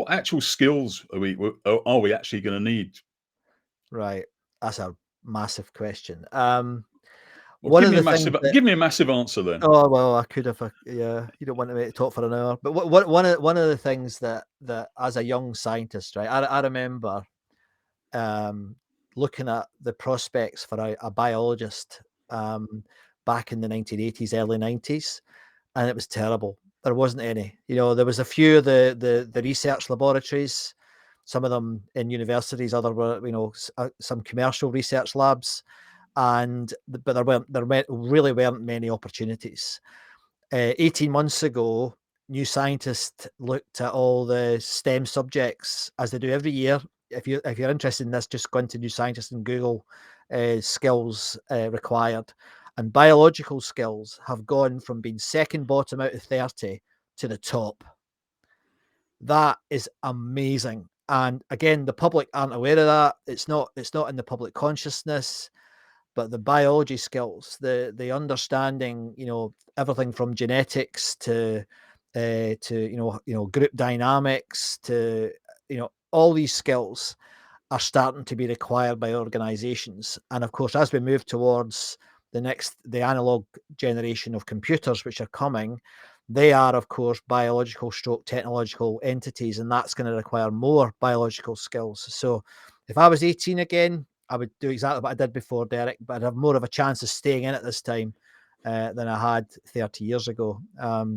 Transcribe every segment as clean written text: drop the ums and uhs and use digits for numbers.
what actual skills are we actually going to need? Right. That's a massive question. Well, One of the things that, give me a massive answer then. oh well, I could have. Yeah, you don't want me to talk for an hour. But one of the things that as a young scientist, right, I remember um, looking at the prospects for a biologist um, back in the 1980s, early 90s, and it was terrible. There wasn't any. You know, there was a few of the research laboratories, some of them in universities, other were, you know, some commercial research labs, but really weren't many opportunities. 18 months ago, New Scientist looked at all the STEM subjects as they do every year. If you're interested in this, just go into New Scientist and Google skills required. And biological skills have gone from being second bottom out of 30 to the top. That is amazing. And again, the public aren't aware of that. It's not in the public consciousness, but the biology skills, the understanding, you know, everything from genetics to group dynamics to, you know, all these skills are starting to be required by organizations. And of course, as we move towards the analog generation of computers, which are coming, they are, of course, biological stroke technological entities, and that's going to require more biological skills. So if I was 18 again, I would do exactly what I did before, Derek, but I'd have more of a chance of staying in at this time than I had 30 years ago.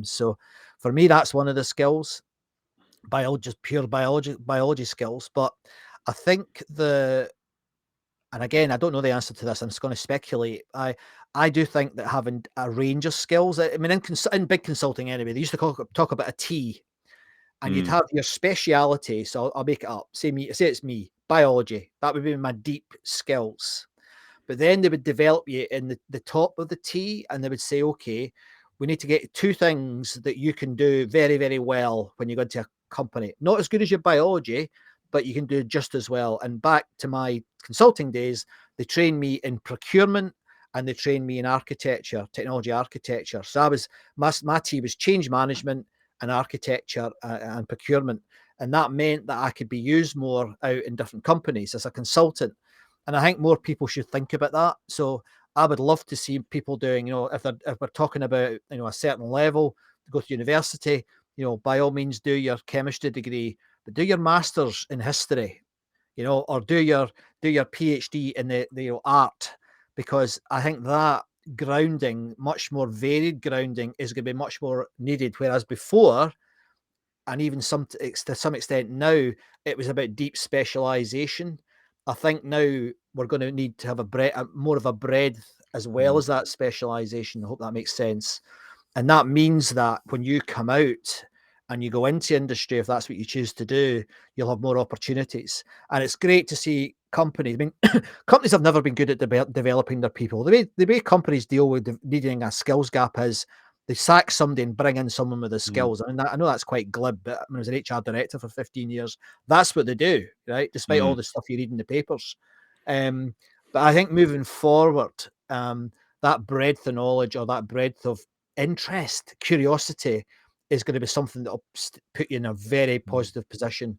So for me, that's one of the skills, just pure biology skills. But I think and again, I don't know the answer to this. I'm just going to speculate. I do think that having a range of skills. I mean, in big consulting anyway, they used to talk about a T, and you'd have your speciality. So I'll make it up. Say it's me, biology. That would be my deep skills. But then they would develop you in the top of the T, and they would say, okay, we need to get two things that you can do very, very well when you go into a company. Not as good as your biology, but you can do just as well. And back to my consulting days, they trained me in procurement and they trained me in architecture, technology architecture. So I was my T was change management and architecture and procurement. And that meant that I could be used more out in different companies as a consultant. And I think more people should think about that. So I would love to see people doing, you know, if we're talking about, you know, a certain level, to go to university, you know, by all means do your chemistry degree, but do your master's in history, you know, or do your PhD in the you know, art, because I think that grounding, much more varied grounding, is going to be much more needed. Whereas before, and even to some extent now, it was about deep specialization. I think now we're going to need to have more of a breadth as well as that specialization. I hope that makes sense. And that means that when you come out and you go into industry, if that's what you choose to do, you'll have more opportunities. And it's great to see companies. I mean, companies have never been good at developing their people. The way companies deal with needing a skills gap is they sack somebody and bring in someone with the skills. I mean, I know that's quite glib, but I mean, as an HR director for 15 years, that's what they do, right? Despite all the stuff you read in the papers. But I think moving forward, that breadth of knowledge or that breadth of interest, curiosity is going to be something that will put you in a very positive position.